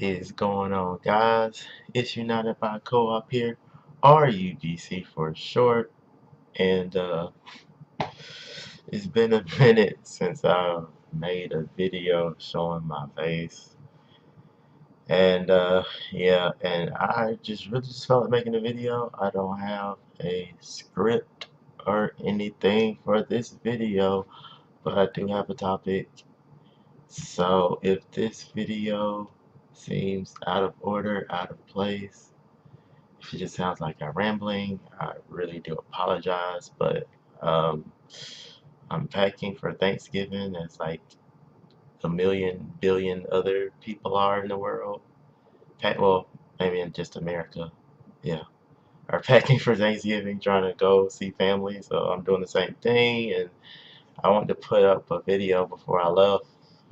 Is going on, guys? It's UnitedbyCo-Op here, or UBC for short, and it's been a minute since I made a video showing my face, and yeah, and I just really just felt like making a video. I don't have a script or anything for this video, but I do have a topic. So if this video seems out of order, out of place, if it just sounds like I'm rambling, I really do apologize, but um, I'm packing for Thanksgiving as like a million billion other people are in the world. Well, maybe in just America, yeah, are packing for Thanksgiving, trying to go see family. So I'm doing the same thing, and I wanted to put up a video before I left,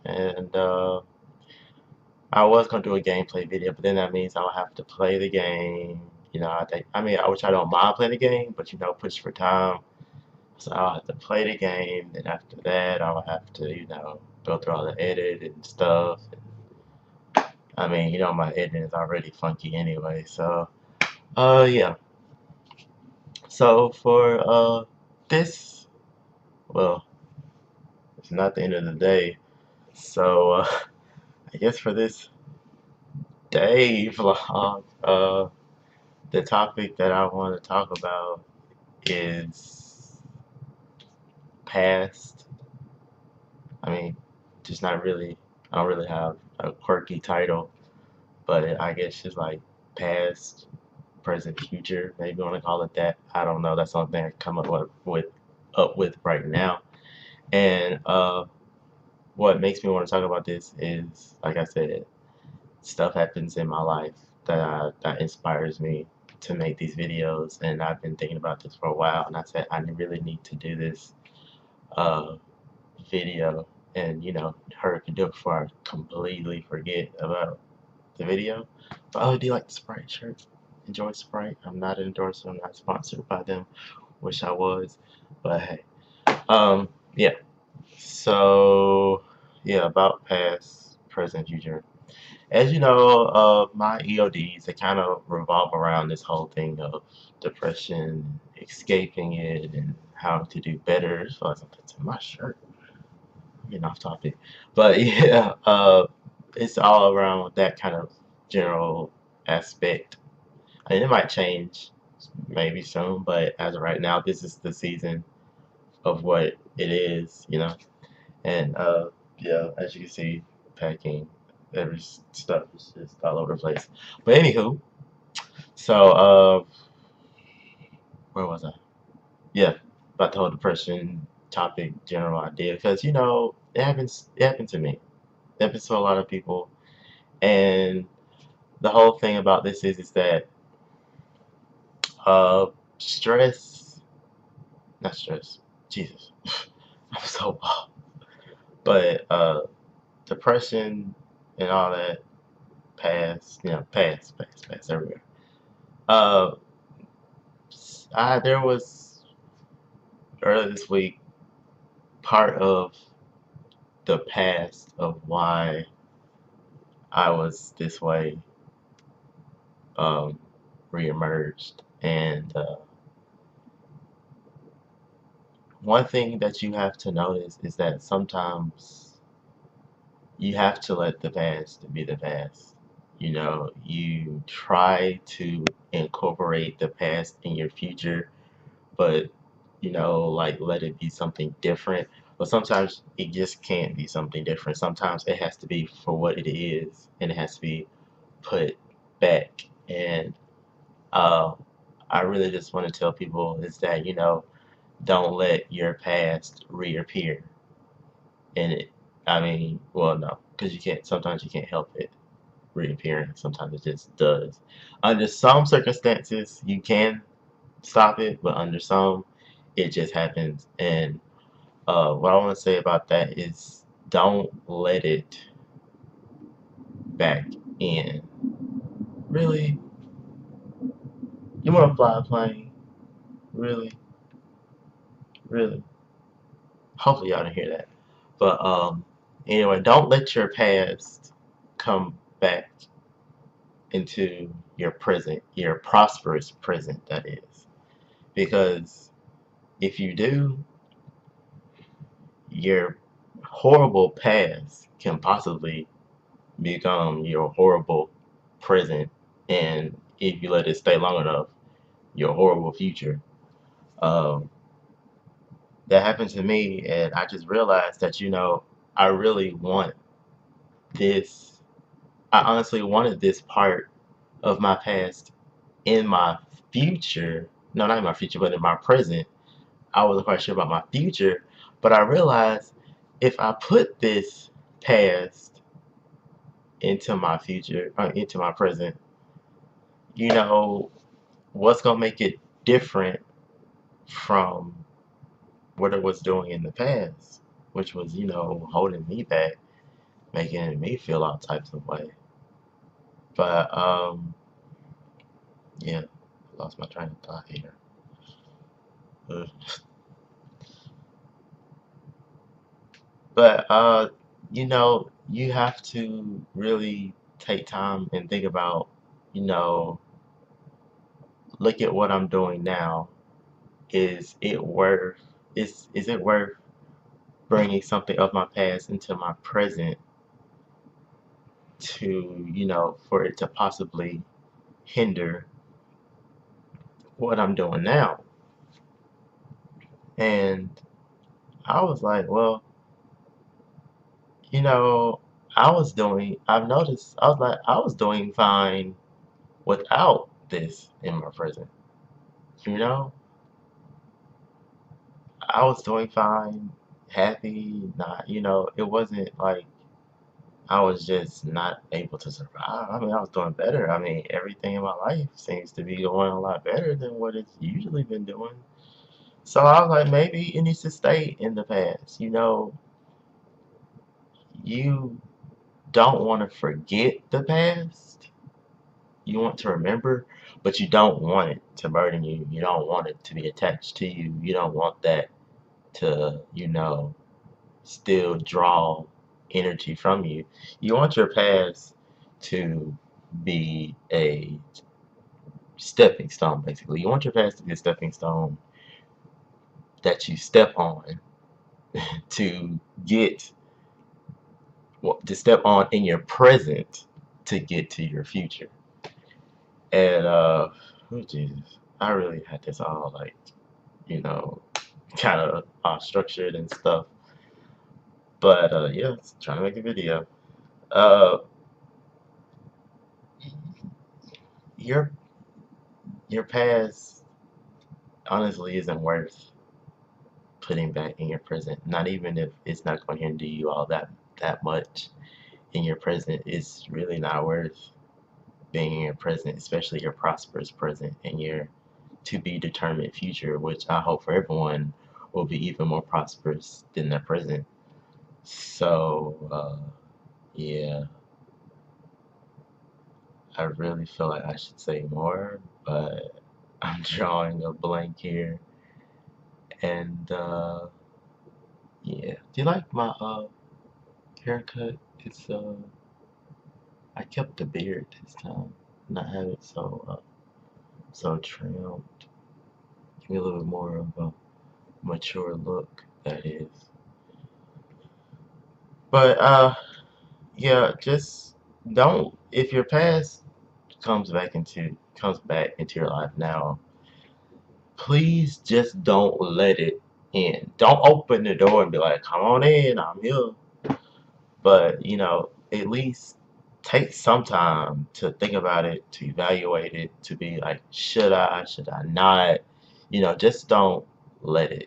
and I was gonna do a gameplay video, but then that means I'll have to play the game. Which I don't mind playing the game, but push for time. So I'll have to play the game. Then after that, I'll have to, go through all the edit and stuff. My editing is already funky anyway. So, yeah. So for this, well, it's not the end of the day. So I guess for this day vlog, the topic that I want to talk about is past. I mean, just not really, I don't really have a quirky title, but I guess just like past, present, future, maybe you want to call it that. I don't know. That's something I come up with right now. And what makes me want to talk about this is, like I said, stuff happens in my life that inspires me to make these videos, and I've been thinking about this for a while, and I said I really need to do this uh, video, and hurry up and do it before I completely forget about the video. But oh, do you like the Sprite shirt? Enjoy Sprite. I'm not an endorser. I'm not sponsored by them. Wish I was, but hey. Yeah. So yeah, about past, present, future. As you know, my EODs, they kind of revolve around this whole thing of depression, escaping it, and how to do better. As far as it's in my shirt, I'm getting off topic, but yeah, it's all around that kind of general aspect. I mean, it might change maybe soon, but as of right now, this is the season of what it is. And yeah, as you can see, packing, every stuff is just all over the place. But anywho, so where was I? Yeah, about the whole depression topic, general idea, because it happens to me. It happens to a lot of people, and the whole thing about this is that uh stress, not stress, Jesus, I'm so off. But depression and all that past everywhere. Uh, there was earlier this week part of the past of why I was this way um, reemerged, and one thing that you have to notice is that sometimes you have to let the past be the past. You try to incorporate the past in your future, but like let it be something different. But sometimes it just can't be something different. Sometimes it has to be for what it is, and it has to be put back. And uh, I really just want to tell people is that don't let your past reappear in it. I mean, well, no, because you can't. Sometimes you can't help it reappearing. Sometimes it just does. Under some circumstances, you can stop it, but under some, it just happens. And what I want to say about that is don't let it back in. Really? You want to fly a plane? Really? Really? Hopefully y'all didn't hear that. But anyway, don't let your past come back into your present, your prosperous present, that is. Because if you do, your horrible past can possibly become your horrible present, and if you let it stay long enough, your horrible future. Um, that happened to me, and I just realized that, I really want this. I honestly wanted this part of my past in my future. No, not in my future, but in my present. I wasn't quite sure about my future, but I realized if I put this past into my future, into my present, you know, what's gonna make it different from what it was doing in the past, which was, holding me back, making me feel all types of way. But yeah, lost my train of thought here. Ugh. But you have to really take time and think about, you know, look at what I'm doing now. Is it worth is it worth bringing something of my past into my present to, for it to possibly hinder what I'm doing now? And I was like, well, you know, I've noticed, I was doing fine without this in my present. You know, I was doing fine, happy, not, it wasn't like I was just not able to survive. I mean, I was doing better. I mean, everything in my life seems to be going a lot better than what it's usually been doing. So I was like, maybe it needs to stay in the past. You don't want to forget the past. You want to remember, but you don't want it to burden you. You don't want it to be attached to you. You don't want that to, still draw energy from you. You want your past to be a stepping stone, basically. You want your past to be a stepping stone that you step on to get, well, to step on in your present to get to your future. And oh Jesus, I really had this all like, you know, kind of structured and stuff. But yeah, trying to make a video. Uh, your your past honestly isn't worth putting back in your present. Not even if it's not going to hinder you all that much in your present. It's really not worth being in your present, especially your prosperous present and your to be determined future, which I hope for everyone will be even more prosperous than their present. So yeah, I really feel like I should say more, but I'm drawing a blank here. And yeah, do you like my haircut? It's I kept the beard this time, not have it so trimmed. Give me a little bit more of a mature look, that is. But yeah, just don't, if your past comes back into your life now, please just don't let it in. Don't open the door and be like, come on in, I'm here. But, at least take some time to think about it, to evaluate it, to be like, should I not? Just don't let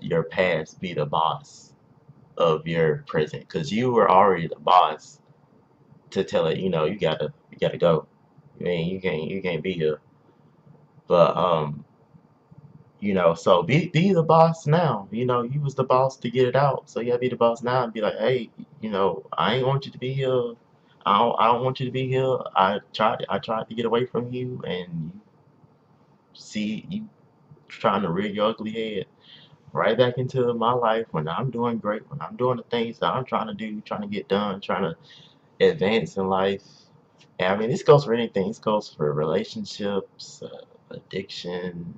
your past be the boss of your present, because you were already the boss to tell it, you gotta go. I mean, you can't be here. But so be the boss now. You was the boss to get it out. So you gotta be the boss now and be like, hey, I ain't want you to be here. I don't want you to be here. I tried to get away from you, and you see you trying to rear your ugly head right back into my life when I'm doing great, when I'm doing the things that I'm trying to do, trying to get done, trying to advance in life. And I mean, this goes for anything. This goes for relationships, addiction,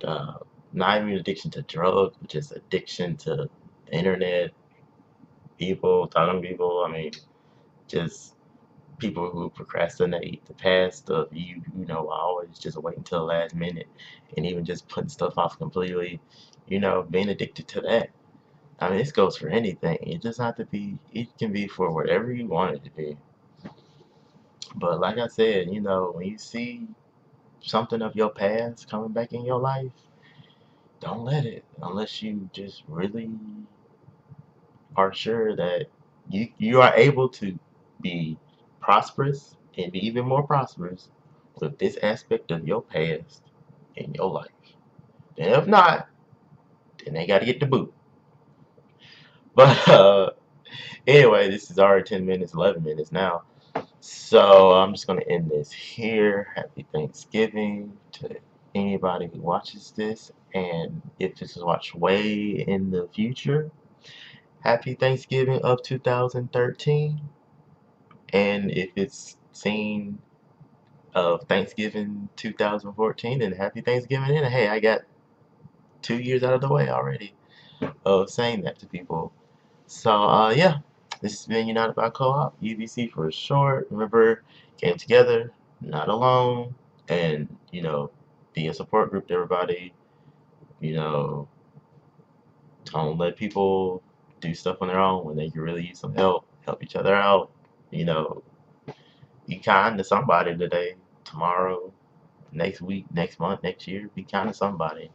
uh, not even addiction to drugs, but just addiction to the internet, people, talking to people. I mean, just people who procrastinate the past of you know, always just wait until the last minute and even just putting stuff off completely, you know, being addicted to that. I mean, this goes for anything. It doesn't have to be, it can be for whatever you want it to be. But like I said, you know, when you see something of your past coming back in your life, don't let it unless you just really are sure that you are able to be prosperous and be even more prosperous with this aspect of your past in your life. And if not, then they got to get the boot. But anyway, this is already 10 minutes, 11 minutes now. So I'm just going to end this here. Happy Thanksgiving to anybody who watches this. And if this is watched way in the future, happy Thanksgiving of 2013. And if it's seen of Thanksgiving 2014, then happy Thanksgiving. And hey, I got 2 years out of the way already of saying that to people. So, yeah, this has been United by Co-op, UBC for short. Remember, came together, not alone, and, you know, be a support group to everybody. You know, don't let people do stuff on their own when they can really use some help. Help each other out. You know, be kind to somebody today, tomorrow, next week, next month, next year. Be kind to somebody.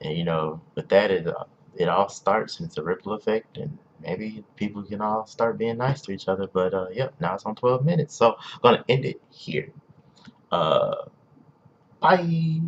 And you know, with that, it all starts. And it's a ripple effect, and maybe people can all start being nice to each other. But yep, now it's on 12 minutes, so I'm gonna end it here. Uh, bye.